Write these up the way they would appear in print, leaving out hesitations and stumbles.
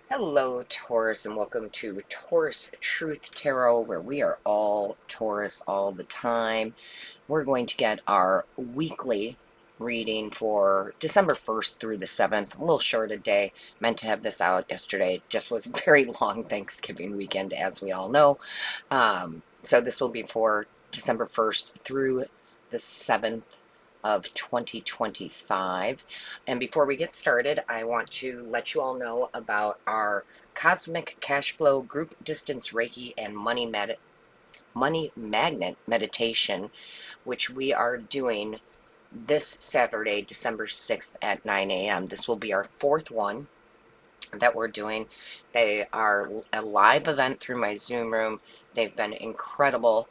Hello, Taurus, and welcome to Taurus Truth Tarot, where we are all Taurus all the time. We're going to get our weekly reading for December 1st through the 7th. A little short a day. Meant to have this out yesterday. It just was a very long Thanksgiving weekend, as we all know. So this will be for December 1st through the 7th of 2025. And before we get started, I want to let you all know about our Cosmic Cash Flow Group Distance Reiki and Money Magnet Meditation, which we are doing this Saturday, December 6th at 9 a.m. This will be our fourth one that we're doing. They are a live event through my Zoom room. They've been incredible,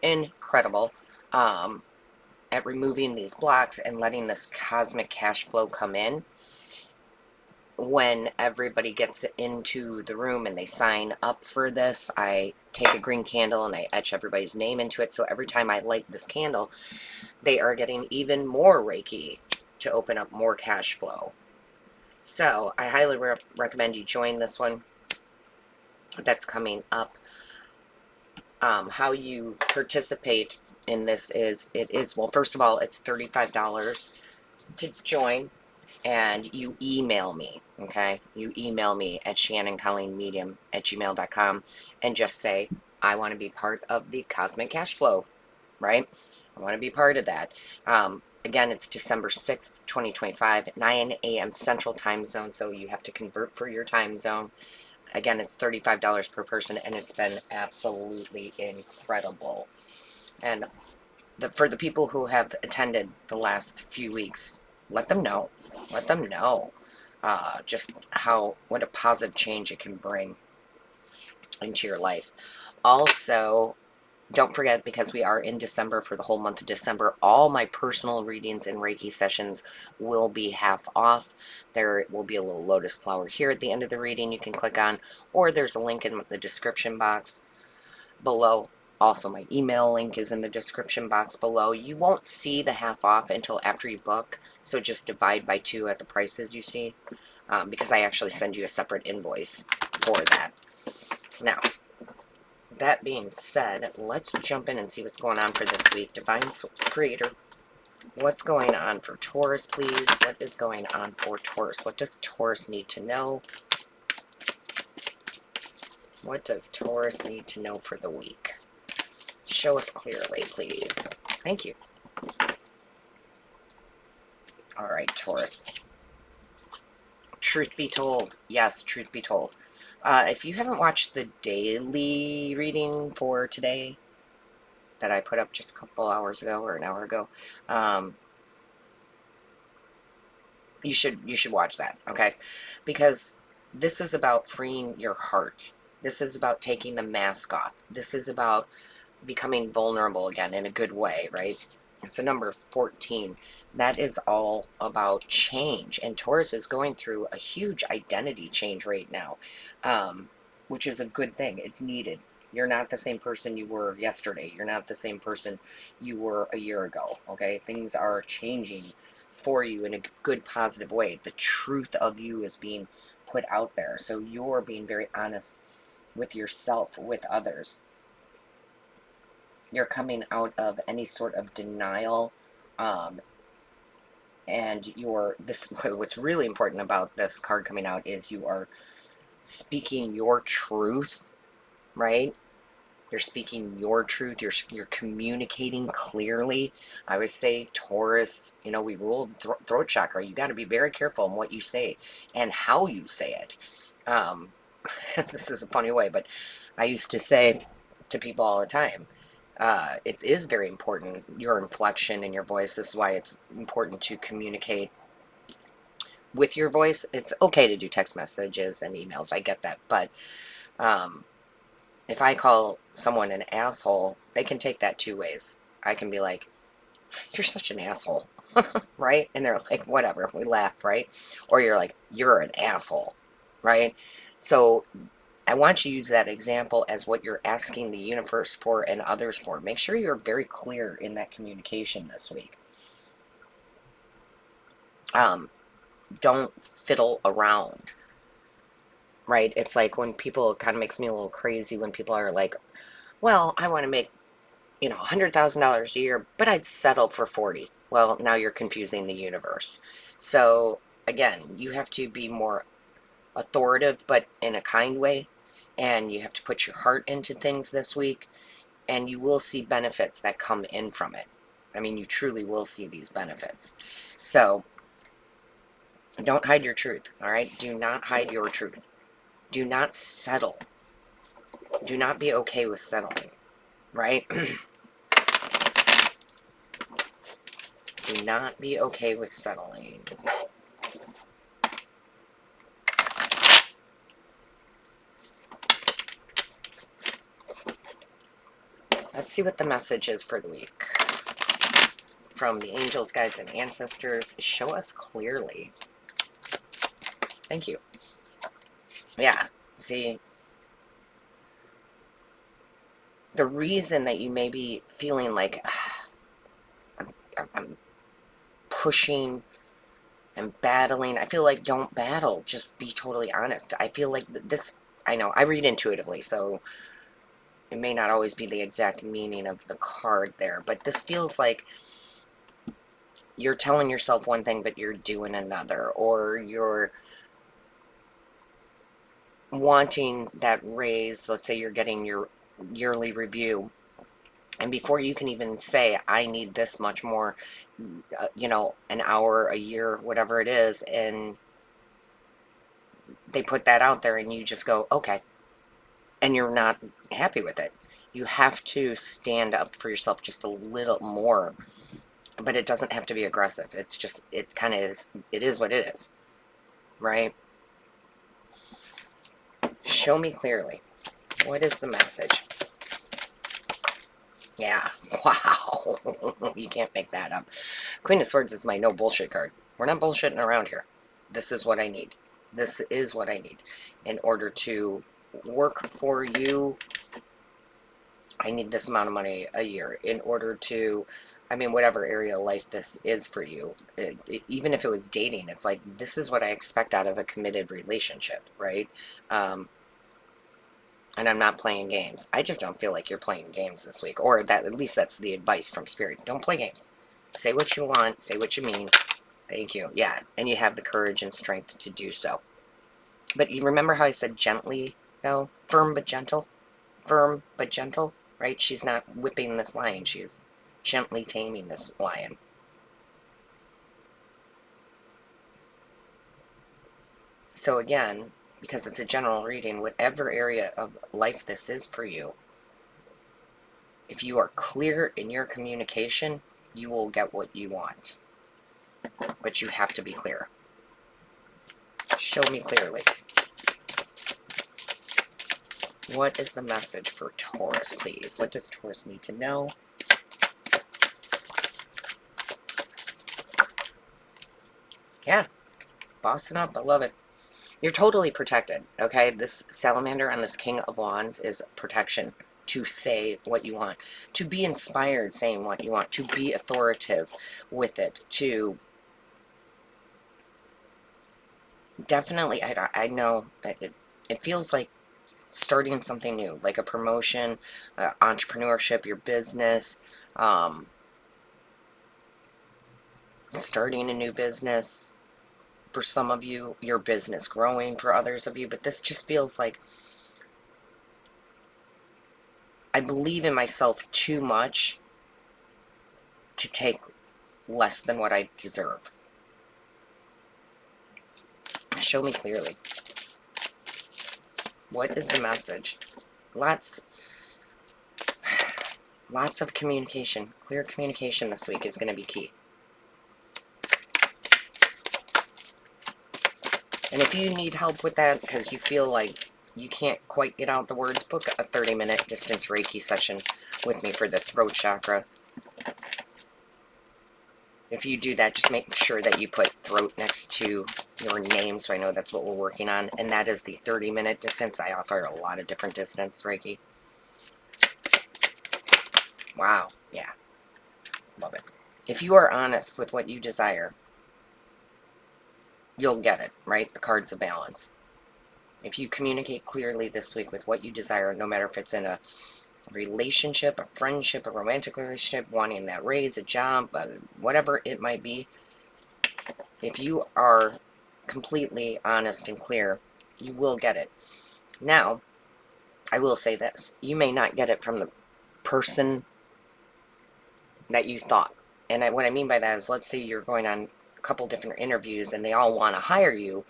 incredible. At removing these blocks and letting this cosmic cash flow come in. When everybody gets into the room and they sign up for this, I take a green candle and I etch everybody's name into it. So every time I light this candle, they are getting even more Reiki to open up more cash flow. So I highly recommend you join this one that's coming up. How you participate in this is, well, first of all, it's $35 to join, and you email me, okay? You email me at shannoncolleenmedium@gmail.com and just say, I want to be part of the Cosmic Cash Flow, right? I want to be part of that. Again, it's December 6th, 2025, 9 a.m. Central Time Zone, so you have to convert for your time zone. Again, it's $35 per person, and it's been absolutely incredible. And for the people who have attended the last few weeks, let them know. Let them know just what a positive change it can bring into your life. Also, don't forget, because we are in December, for the whole month of December, all my personal readings and Reiki sessions will be half off. There will be a little lotus flower here at the end of the reading you can click on, or there's a link in the description box below. Also, my email link is in the description box below. You won't see the half off until after you book, so just divide by 2 at the prices you see, because I actually send you a separate invoice for that. Now, that being said, let's jump in and see what's going on for this week. Divine Source Creator, what's going on for Taurus, please? What is going on for Taurus? What does Taurus need to know? What does Taurus need to know for the week? Show us clearly, please. Thank you. All right, Taurus. Truth be told, yes, truth be told. If you haven't watched the daily reading for today that I put up just a couple hours ago or an hour ago, you should watch that, okay? Because this is about freeing your heart. This is about taking the mask off. This is about becoming vulnerable again in a good way, right? It's a number 14. That is all about change. And Taurus is going through a huge identity change right now, which is a good thing. It's needed. You're not the same person you were yesterday. You're not the same person you were a year ago, okay? Things are changing for you in a good, positive way. The truth of you is being put out there. So you're being very honest with yourself, with others. You're coming out of any sort of denial, and what's really important about this card coming out is you are speaking your truth, right? You're speaking your truth. You're communicating clearly. I would say, Taurus, we rule the throat chakra. You got to be very careful in what you say and how you say it. This is a funny way, but I used to say to people all the time, it is very important, your inflection in your voice. This is why it's important to communicate with your voice. It's okay to do text messages and emails. I get that. But if I call someone an asshole, they can take that 2 ways. I can be like, you're such an asshole, right? And they're like, whatever. We laugh, right? Or you're like, you're an asshole, right? So I want you to use that example as what you're asking the universe for and others for. Make sure you're very clear in that communication this week. Don't fiddle around, right? It's like when people, it kind of makes me a little crazy when people are like, well, I want to make, $100,000 a year, but I'd settle for 40. Well, now you're confusing the universe. So again, you have to be more authoritative, but in a kind way. And you have to put your heart into things this week, and you will see benefits that come in from it. I mean, you truly will see these benefits. So don't hide your truth, all right? Do not hide your truth. Do not settle. Do not be okay with settling, right? Do not be okay with settling. Let's see what the message is for the week. From the angels, guides, and ancestors, show us clearly. Thank you. Yeah, see, the reason that you may be feeling like I'm pushing and battling, I feel like don't battle, just be totally honest. I feel like this, I know, I read intuitively, so it may not always be the exact meaning of the card there, but this feels like you're telling yourself one thing, but you're doing another, or you're wanting that raise. Let's say you're getting your yearly review, and before you can even say, I need this much more, an hour, a year, whatever it is, and they put that out there, and you just go, okay, and you're not happy with it. You have to stand up for yourself just a little more, but it doesn't have to be aggressive. It's just, it kind of is, it is what it is, right? Show me clearly. What is the message? Yeah, wow. You can't make that up. Queen of Swords is my no bullshit card. We're not bullshitting around here. This is what I need. This is what I need in order to work for you. I need this amount of money a year in order to, I mean, whatever area of life this is for you. Even if it was dating, it's like, this is what I expect out of a committed relationship, right? And I'm not playing games. I just don't feel like you're playing games this week, or that, at least that's the advice from Spirit. Don't play games. Say what you want, say what you mean. Thank you. Yeah, and you have the courage and strength to do so. But you remember how I said gently, though? Firm but gentle? Firm but gentle, right? She's not whipping this lion. She's gently taming this lion. So again, because it's a general reading, whatever area of life this is for you, if you are clear in your communication, you will get what you want. But you have to be clear. Show me clearly. What is the message for Taurus, please? What does Taurus need to know? Yeah, bossing up. I love it. You're totally protected, okay? This salamander on this King of Wands is protection. To say what you want, to be inspired saying what you want, to be authoritative with it, to definitely, I know it feels like starting something new, like a promotion, entrepreneurship, your business, starting a new business. For some of you, your business growing for others of you, but this just feels like I believe in myself too much to take less than what I deserve. Show me clearly. What is the message? Lots of communication. Clear communication this week is going to be key. And if you need help with that because you feel like you can't quite get out the words, book a 30-minute distance Reiki session with me for the throat chakra. If you do that, just make sure that you put throat next to your name so I know that's what we're working on. And that is the 30-minute distance. I offer a lot of different distance Reiki. Wow. Yeah. Love it. If you are honest with what you desire, you'll get it, right? The card's of balance. If you communicate clearly this week with what you desire, no matter if it's in a relationship, a friendship, a romantic relationship, wanting that raise, a job, whatever it might be, if you are completely honest and clear, you will get it. Now, I will say this. You may not get it from the person that you thought. And what I mean by that is, let's say you're going on a couple different interviews and they all want to hire you,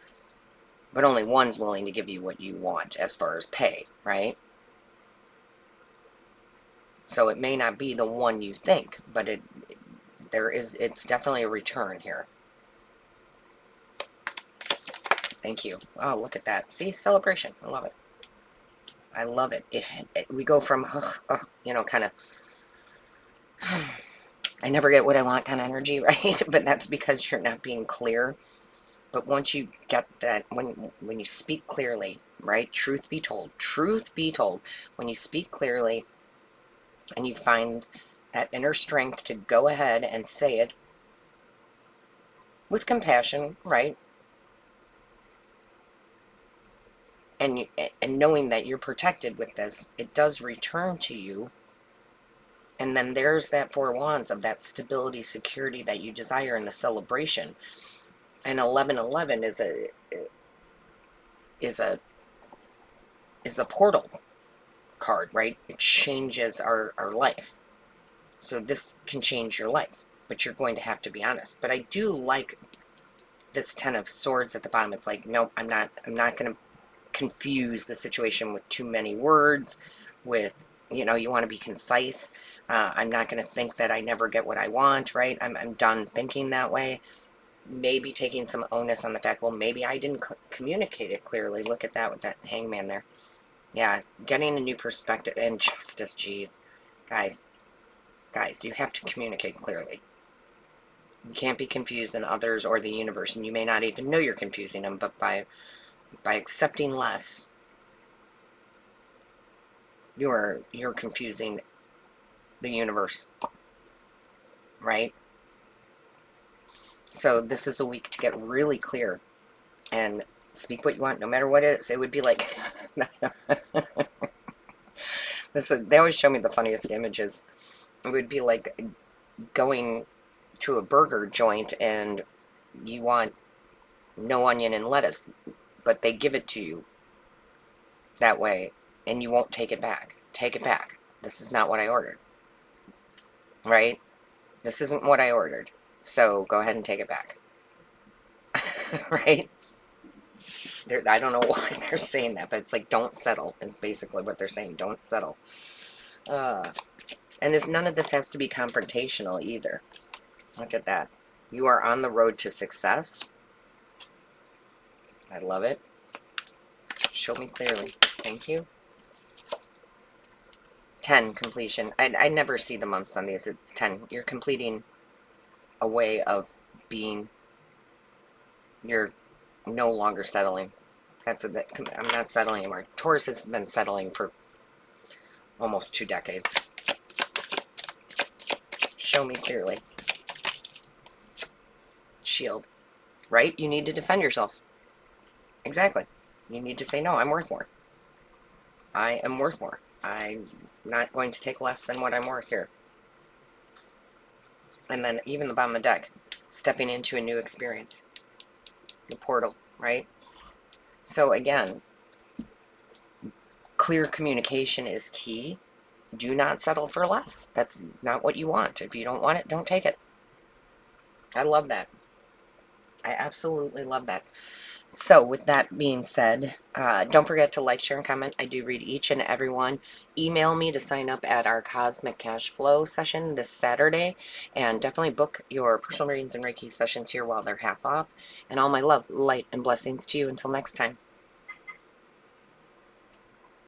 but only one's willing to give you what you want as far as pay, right? So it may not be the one you think, but it's definitely a return here. Thank you. Oh, look at that. See, celebration. I love it. I love it. We go from, kind of, I never get what I want kind of energy, right? But that's because you're not being clear. But once you get that, when you speak clearly, right? Truth be told, when you speak clearly and you find that inner strength to go ahead and say it with compassion, right? And knowing that you're protected with this, it does return to you. And then there's that Four Wands of that stability, security that you desire in the celebration. And 1111 is the portal card, right? It changes our life. So this can change your life, but you're going to have to be honest. But I do like this Ten of Swords at the bottom. It's like, nope, I'm not going to confuse the situation with too many words, with, you want to be concise. I'm not going to think that I never get what I want, right? I'm done thinking that way. Maybe taking some onus on the fact, well, maybe I didn't communicate it clearly. Look at that with that hangman there. Yeah, getting a new perspective and justice, geez. Guys, you have to communicate clearly. You can't be confused in others or the universe, and you may not even know you're confusing them, but by accepting less, you're confusing the universe, right? So this is a week to get really clear and speak what you want, no matter what it is. It would be like, they always show me the funniest images. It would be like going to a burger joint and you want no onion and lettuce, but they give it to you that way and you won't take it back. Take it back. This is not what I ordered. Right? This isn't what I ordered. So go ahead and take it back. Right? I don't know why they're saying that, but it's like, don't settle is basically what they're saying. Don't settle. And none of this has to be confrontational either. Look at that. You are on the road to success. I love it. Show me clearly. Thank you. 10, completion. I never see the months on these. It's 10. You're completing a way of being. You're no longer settling. I'm not settling anymore. Taurus has been settling for almost 2 decades. Show me clearly. Shield. Right? You need to defend yourself. Exactly. You need to say, no, I'm worth more. I am worth more. I'm not going to take less than what I'm worth here. And then even the bottom of the deck, stepping into a new experience. The portal, right? So again, clear communication is key. Do not settle for less. That's not what you want. If you don't want it, don't take it. I love that. I absolutely love that. So with that being said, don't forget to like, share, and comment. I do read each and every one. Email me to sign up at our Cosmic Cash Flow session this Saturday. And definitely book your personal readings and Reiki sessions here while they're half off. And all my love, light, and blessings to you until next time.